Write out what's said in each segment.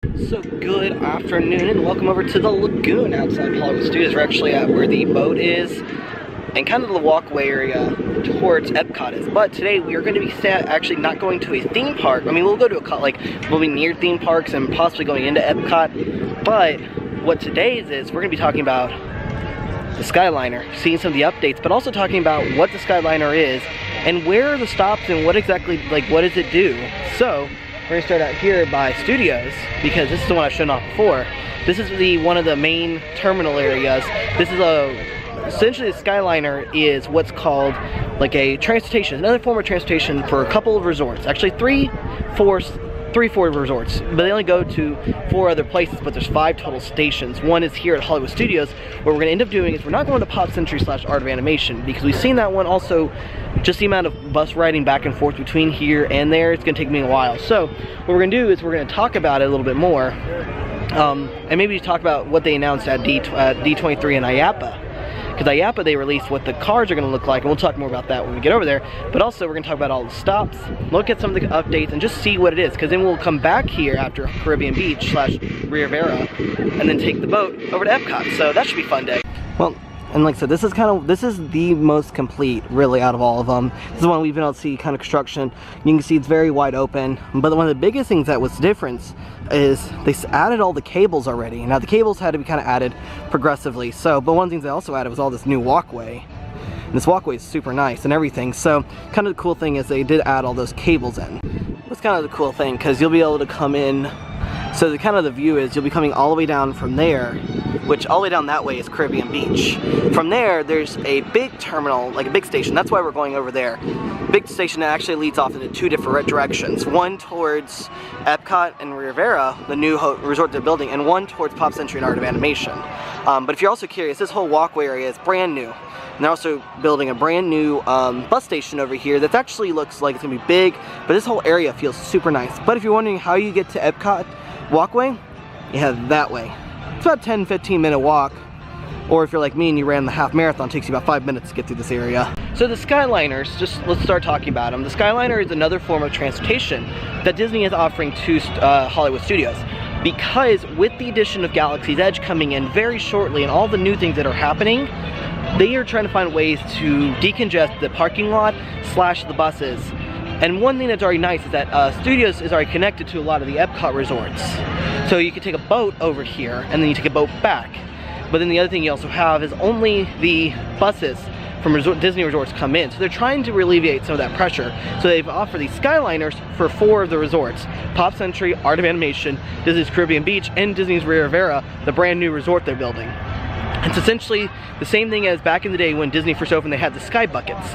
So good afternoon and welcome over to the lagoon outside Hollywood Studios. We're actually at where the boat is and kind of the walkway area towards Epcot is. But today we are going to be actually not going to a theme park. I mean, we'll go to we'll be near theme parks and possibly going into Epcot. But what today's is, we're going to be talking about the Skyliner, seeing some of the updates, but also talking about what the Skyliner is and where are the stops and what exactly, what does it do. So we're going to start out here by Studios, because this is the one I've shown off before. This is one of the main terminal areas. This is essentially the Skyliner is what's called like a transportation, another form of transportation for a couple of resorts. Actually three, four resorts, but they only go to 4 other places, but there's 5 total stations. One is here at Hollywood Studios. What we're going to end up doing is we're not going to Pop Century / Art of Animation, because we've seen that one also. Just the amount of bus riding back and forth between here and there, it's going to take me a while. So what we're going to do is we're going to talk about it a little bit more, and maybe talk about what they announced at D23 in IAAPA. Because IAAPA, they released what the cars are going to look like, and we'll talk more about that when we get over there. But also, we're going to talk about all the stops, look at some of the updates, and just see what it is. Because then we'll come back here after Caribbean Beach / Riviera, and then take the boat over to Epcot. So that should be a fun day. Well, and like I said, this is the most complete, really, out of all of them. This is one we've been able to see kind of construction. You can see it's very wide open. But one of the biggest things that was different is they added all the cables already. Now the cables had to be kind of added progressively. So, but one of the things they also added was all this new walkway. And this walkway is super nice and everything. So, kind of the cool thing is they did add all those cables in. That's kind of the cool thing, because you'll be able to come in. So the view is you'll be coming all the way down from there, which all the way down that way is Caribbean Beach. From there, there's a big terminal, like a big station. That's why we're going over there. Big station that actually leads off into 2 different directions. One towards Epcot and Riviera, the new resort they're building, and one towards Pop Century and Art of Animation. But if you're also curious, this whole walkway area is brand new. And they're also building a brand new bus station over here that actually looks like it's gonna be big, but this whole area feels super nice. But if you're wondering how you get to Epcot walkway, you head that way. It's about a 10-15 minute walk, or if you're like me and you ran the half marathon, it takes you about 5 minutes to get through this area. So the Skyliners, let's start talking about them. The Skyliner is another form of transportation that Disney is offering to Hollywood Studios, because with the addition of Galaxy's Edge coming in very shortly and all the new things that are happening, they are trying to find ways to decongest the parking lot / the buses. And one thing that's already nice is that Studios is already connected to a lot of the Epcot resorts. So you can take a boat over here, and then you take a boat back. But then the other thing you also have is only the buses from Disney resorts come in. So they're trying to alleviate some of that pressure. So they've offered these Skyliners for 4 of the resorts: Pop Century, Art of Animation, Disney's Caribbean Beach, and Disney's Riviera, the brand new resort they're building. It's essentially the same thing as back in the day when Disney first opened. They had the sky buckets,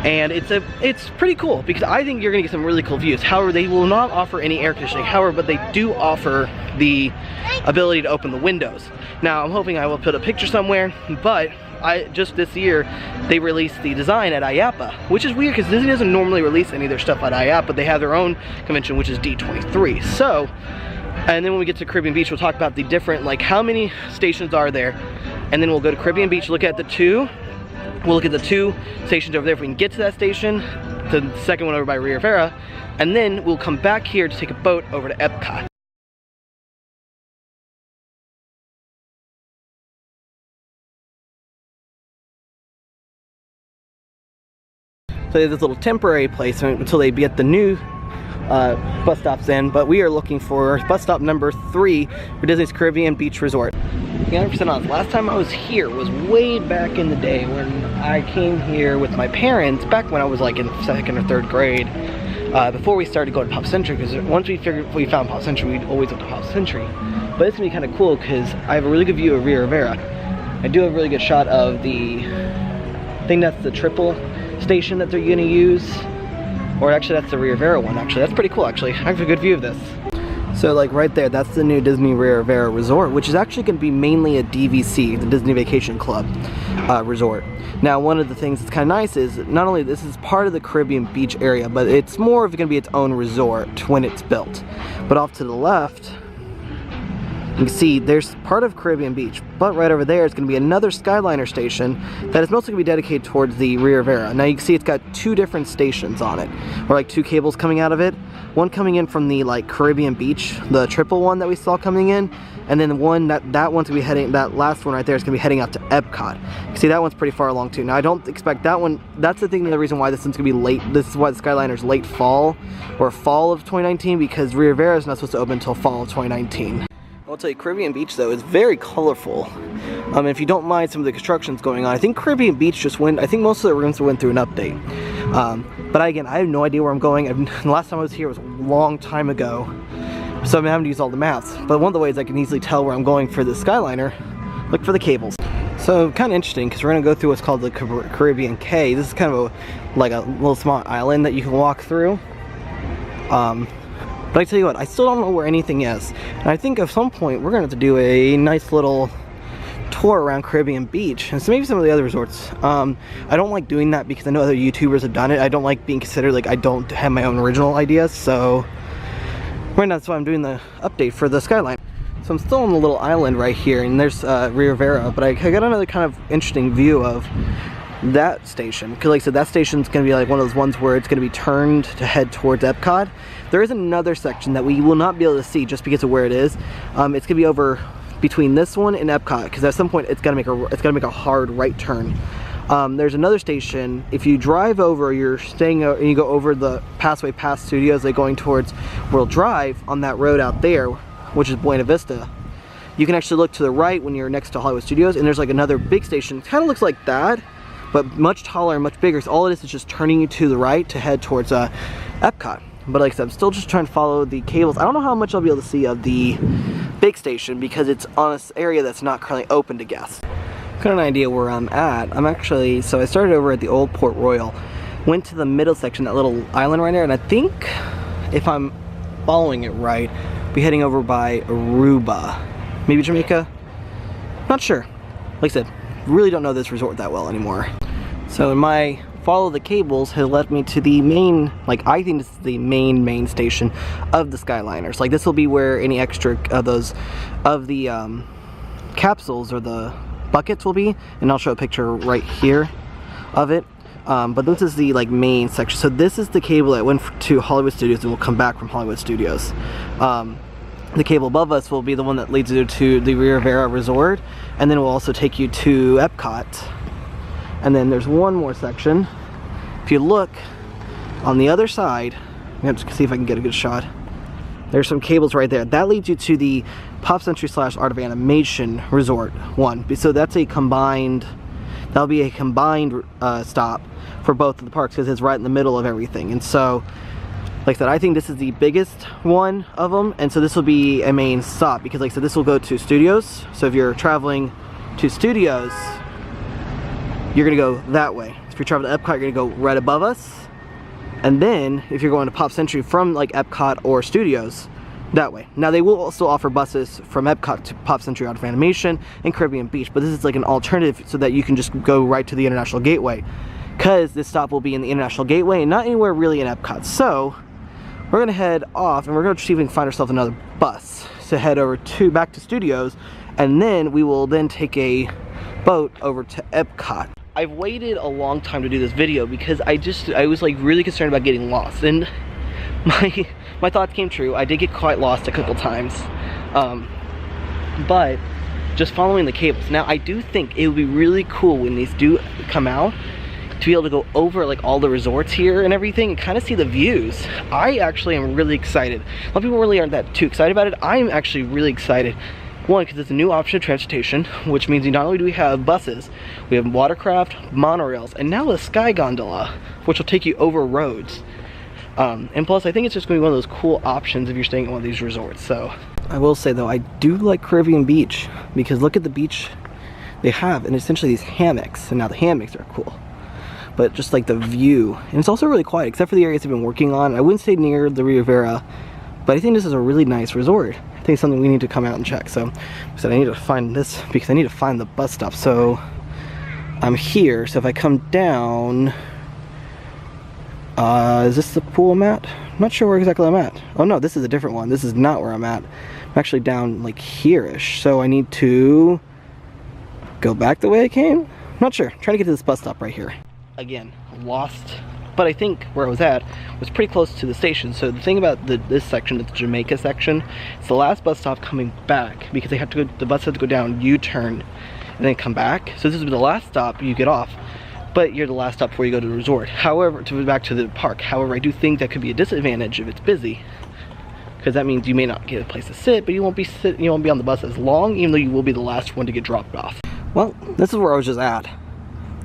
and it's pretty cool, because I think you're gonna get some really cool views. However, they will not offer any air conditioning. However, but they do offer the ability to open the windows. Now I'm hoping I will put a picture somewhere, but just this year they released the design at IAAPA, which is weird because Disney doesn't normally release any of their stuff at IAAPA, but they have their own convention, which is D23. So, and then when we get to Caribbean Beach, we'll talk about the different, like, how many stations are there, and then we'll go to Caribbean Beach, look at the 2. We'll look at the 2 stations over there if we can get to that station, the second one over by Riviera, and then we'll come back here to take a boat over to Epcot. So there's this little temporary place until they get the new bus stops in, but we are looking for bus stop number 3 for Disney's Caribbean Beach Resort. 100% honest, last time I was here was way back in the day when I came here with my parents, back when I was like in 2nd or 3rd grade, before we started going to Pop Century, because once we found Pop Century, we'd always go to Pop Century. But it's gonna be kind of cool because I have a really good view of Riviera. I do have a really good shot of I think that's the triple station that they're gonna use. Or actually that's the Riviera one, actually. That's pretty cool, actually. I have a good view of this. So like right there, that's the new Disney Riviera Resort, which is actually going to be mainly a DVC, the Disney Vacation Club resort. Now one of the things that's kind of nice is not only this is part of the Caribbean Beach area, but it's more of going to be its own resort when it's built. But off to the left, you can see there's part of Caribbean Beach, but right over there is going to be another Skyliner station that is mostly going to be dedicated towards the Riviera. Now you can see it's got 2 different stations on it, or like 2 cables coming out of it. one coming in from the like Caribbean Beach, the triple one that we saw coming in, and then the one that one's gonna be heading, that last one right there is gonna be heading out to Epcot. You see, that one's pretty far along too. Now I don't expect that one, that's the thing, the reason why this one's gonna be late, this is why the Skyliner's late fall, or fall of 2019, because Riviera is not supposed to open until fall of 2019. I'll tell you, Caribbean Beach though is very colorful. If you don't mind some of the constructions going on, I think Caribbean Beach just went, I think most of the rooms went through an update. But again, I have no idea where I'm going. The last time I was here was a long time ago, so I'm having to use all the maps. But one of the ways I can easily tell where I'm going for the Skyliner, look for the cables. So kind of interesting, because we're going to go through what's called the Caribbean Cay. This is kind of like a little small island that you can walk through. But I tell you what, I still don't know where anything is. And I think at some point we're going to have to do a nice little tour around Caribbean Beach, and so maybe some of the other resorts. I don't like doing that because I know other YouTubers have done it. I don't like being considered like I don't have my own original ideas, so right now that's why I'm doing the update for the Skyliner. So I'm still on the little island right here, and there's Riviera, but I got another kind of interesting view of that station, because like I said, that station's going to be like one of those ones where it's going to be turned to head towards Epcot. There is another section that we will not be able to see just because of where it is. It's going to be over between this one and Epcot, because at some point it's got to make a hard right turn. There's another station. If you drive over, you're staying and you go over the pathway past Studios, like going towards World Drive on that road out there, which is Buena Vista. You can actually look to the right when you're next to Hollywood Studios, and there's like another big station. It kind of looks like that, but much taller and much bigger. So all it is just turning you to the right to head towards Epcot. But like I said, I'm still just trying to follow the cables. I don't know how much I'll be able to see of the big station because it's on an area that's not currently open to guests. Got an idea where I'm at. I'm actually, so I started over at the old Port Royal, went to the middle section, that little island right there, and I think if I'm following it right, I'll be heading over by Aruba, maybe Jamaica, not sure. Like I said, really don't know this resort that well anymore. So in my follow the cables has led me to the main, like I think this is the main station of the Skyliners. Like this will be where any extra of those of the capsules or the buckets will be, and I'll show a picture right here of it. But this is the like main section. So this is the cable that went to Hollywood Studios and will come back from Hollywood Studios. The cable above us will be the one that leads you to the Riviera Resort, and then it will also take you to Epcot. And then there's one more section. If you look on the other side, I'm just gonna see if I can get a good shot. There's some cables right there. That leads you to the Pop Century / Art of Animation Resort one. So that's a combined, that'll be a combined stop for both of the parks because it's right in the middle of everything. And so, like I said, I think this is the biggest one of them, and so this will be a main stop because like I said, this will go to Studios. So if you're traveling to Studios, you're gonna go that way. If you're traveling to Epcot, you're gonna go right above us. And then if you're going to Pop Century from like Epcot or Studios, that way. Now they will also offer buses from Epcot to Pop Century Art of Animation and Caribbean Beach, but this is like an alternative so that you can just go right to the International Gateway, because this stop will be in the International Gateway and not anywhere really in Epcot. So we're gonna head off and we're gonna see if we can find ourselves another bus to head over to back to Studios, and then we will then take a boat over to Epcot. I've waited a long time to do this video because I was like really concerned about getting lost, and my thoughts came true. I did get quite lost a couple times, but just following the cables. Now I do think it would be really cool when these do come out to be able to go over like all the resorts here and everything and kind of see the views. I actually am really excited. A lot of people really aren't that too excited about it. I'm actually really excited. One, because it's a new option of transportation, which means not only do we have buses, we have watercraft, monorails, and now a sky gondola, which will take you over roads. And plus, I think it's just going to be one of those cool options if you're staying at one of these resorts. So I will say though, I do like Caribbean Beach because look at the beach they have, and essentially these hammocks. And now the hammocks are cool, but just like the view, and it's also really quiet except for the areas they've been working on. I wouldn't say near the Riviera, but I think this is a really nice resort. I think it's something we need to come out and check. So I said I need to find this because I need to find the bus stop. So I'm here, so if I come down, is this the pool I'm at? I'm not sure where exactly I'm at. Oh no, this is a different one. This is not where I'm at. I'm actually down like here-ish. So I need to go back the way I came? I'm not sure. I'm trying to get to this bus stop right here. Again, lost but I think where I was at was pretty close to the station. So the thing about this section, the Jamaica section, it's the last bus stop coming back, because they have to go, the bus has to go down, U-turn, and then come back. So this is the last stop you get off, but you're the last stop before you go to the resort. However, back to the park. However, I do think that could be a disadvantage if it's busy, because that means you may not get a place to sit, but you won't be on the bus as long, even though you will be the last one to get dropped off. Well, this is where I was just at.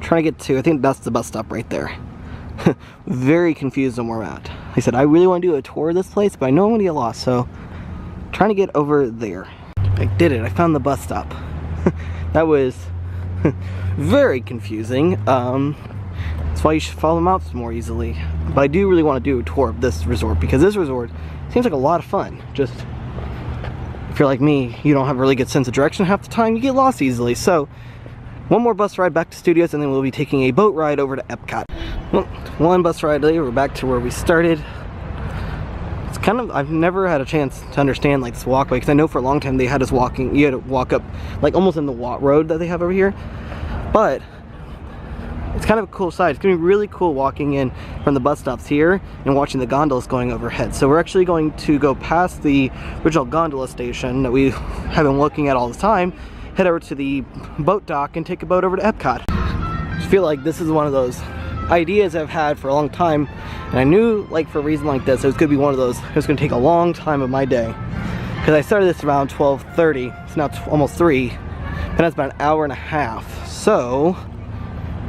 Trying to get to, I think that's the bus stop right there. Very confused on where I'm at. Like I said, I really want to do a tour of this place, but I know I'm going to get lost, so trying to get over there. I did it. I found the bus stop. That was very confusing. That's why you should follow maps more easily. But I do really want to do a tour of this resort, because this resort seems like a lot of fun. Just, if you're like me, you don't have a really good sense of direction half the time, you get lost easily. So, one more bus ride back to Studios, and then we'll be taking a boat ride over to Epcot. Well, one bus ride later, we're back to where we started. It's kind of, I've never had a chance to understand like this walkway, because I know for a long time they had us walking, you had to walk up like almost in the road that they have over here. But it's kind of a cool sight. It's gonna be really cool walking in from the bus stops here and watching the gondolas going overhead. So we're actually going to go past the original gondola station that we have been looking at all the time, head over to the boat dock and take a boat over to Epcot. I feel like this is one of those ideas I've had for a long time, and I knew like for a reason like this it was gonna be one of those, it was gonna take a long time of my day, because I started this around 12:30. It's now almost 3, and that's about an hour and a half. So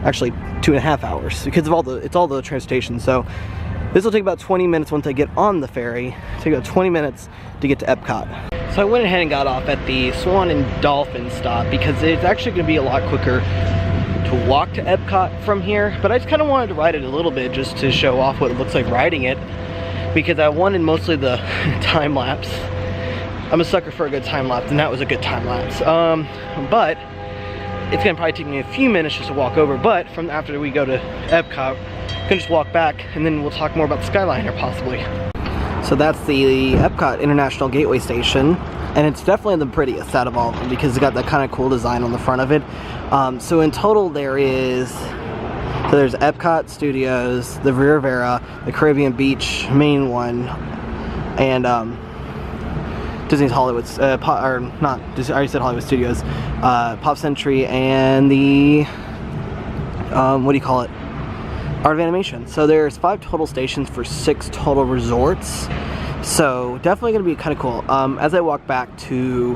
actually 2.5 hours, because of all the transportation. So this will take about 20 minutes once I get on the ferry. It'll take about 20 minutes to get to Epcot. So I went ahead and got off at the Swan and Dolphin stop, because it's actually going to be a lot quicker to walk to Epcot from here. But I just kind of wanted to ride it a little bit just to show off what it looks like riding it, because I wanted mostly the time lapse. I'm a sucker for a good time lapse, and that was a good time lapse. But it's gonna probably take me a few minutes just to walk over, but from after we go to Epcot, I'm gonna just walk back, and then we'll talk more about the Skyliner possibly. So that's the Epcot International Gateway Station, and it's definitely the prettiest out of all of them, because it's got that kind of cool design on the front of it. So in total there's Epcot Studios, the Riviera, the Caribbean Beach main one, and Disney's Hollywood, or not Disney, I already said Hollywood Studios, Pop Century, and the, what do you call it? Art of Animation. So there's 5 total stations for 6 total resorts. So definitely gonna be kind of cool. As I walk back to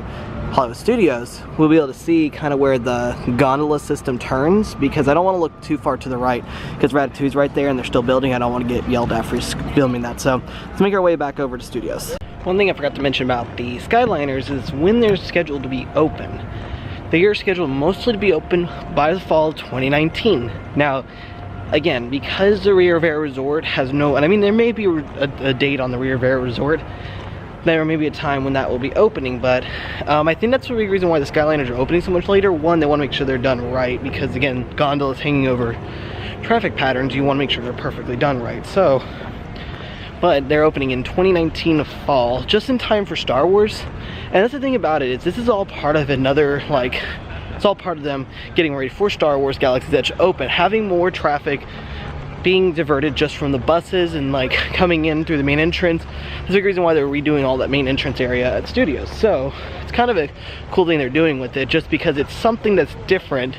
Hollywood Studios, we'll be able to see kind of where the gondola system turns, because I don't want to look too far to the right, because Ratatouille's right there and they're still building. I don't want to get yelled at for filming that. So let's make our way back over to Studios. One thing I forgot to mention about the Skyliners is when they're scheduled to be open. They are scheduled mostly to be open by the fall of 2019. Now, again, because the Riviera Resort has no, and I mean there may be a date on the Riviera Resort, there may be a time when that will be opening, but I think that's the big reason why the Skyliners are opening so much later. One, they want to make sure they're done right, because again, gondolas hanging over traffic patterns, you want to make sure they're perfectly done right. So, but they're opening in 2019 fall, just in time for Star Wars. And that's the thing about it, is this is all part of another, like, it's all part of them getting ready for Star Wars Galaxy's Edge open, having more traffic being diverted just from the buses and like coming in through the main entrance. There's a big reason why they're redoing all that main entrance area at Studios. So it's kind of a cool thing they're doing with it, just because it's something that's different.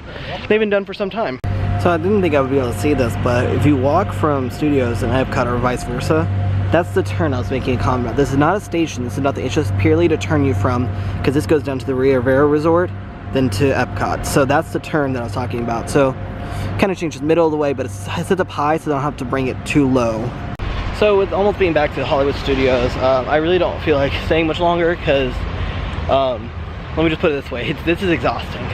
They've been done for some time. So I didn't think I would be able to see this, but if you walk from Studios and Epcot or vice versa, that's the turn I was making a comment about. This is not a station, this is nothing, it's just purely to turn you from, because this goes down to the Riviera Resort, then to Epcot. So that's the turn that I was talking about. So kind of changes the middle of the way, but it's set up high so I don't have to bring it too low. So with almost being back to the Hollywood Studios, I really don't feel like staying much longer, because let me just put it this way, this is exhausting.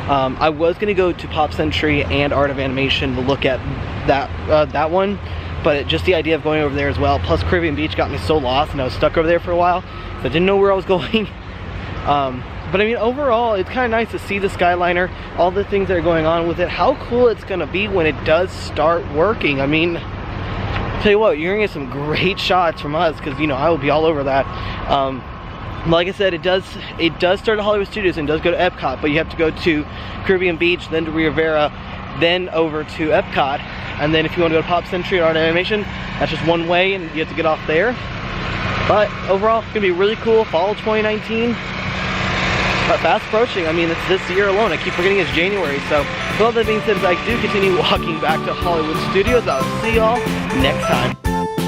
I was going to go to Pop Century and Art of Animation to look at that one, but just the idea of going over there as well, plus Caribbean Beach got me so lost and I was stuck over there for a while, so I didn't know where I was going. But I mean, overall, it's kind of nice to see the Skyliner, all the things that are going on with it, how cool it's going to be when it does start working. I mean, tell you what, you're going to get some great shots from us, because, you know, I will be all over that. Like I said, it does start at Hollywood Studios and does go to Epcot, but you have to go to Caribbean Beach, then to Riviera, then over to Epcot. And then if you want to go to Pop Century or Art Animation, that's just one way and you have to get off there. But overall, it's gonna be really cool. Fall 2019. But fast approaching. I mean, it's this year alone. I keep forgetting it's January. So with all that being said, as I do continue walking back to Hollywood Studios, I'll see y'all next time.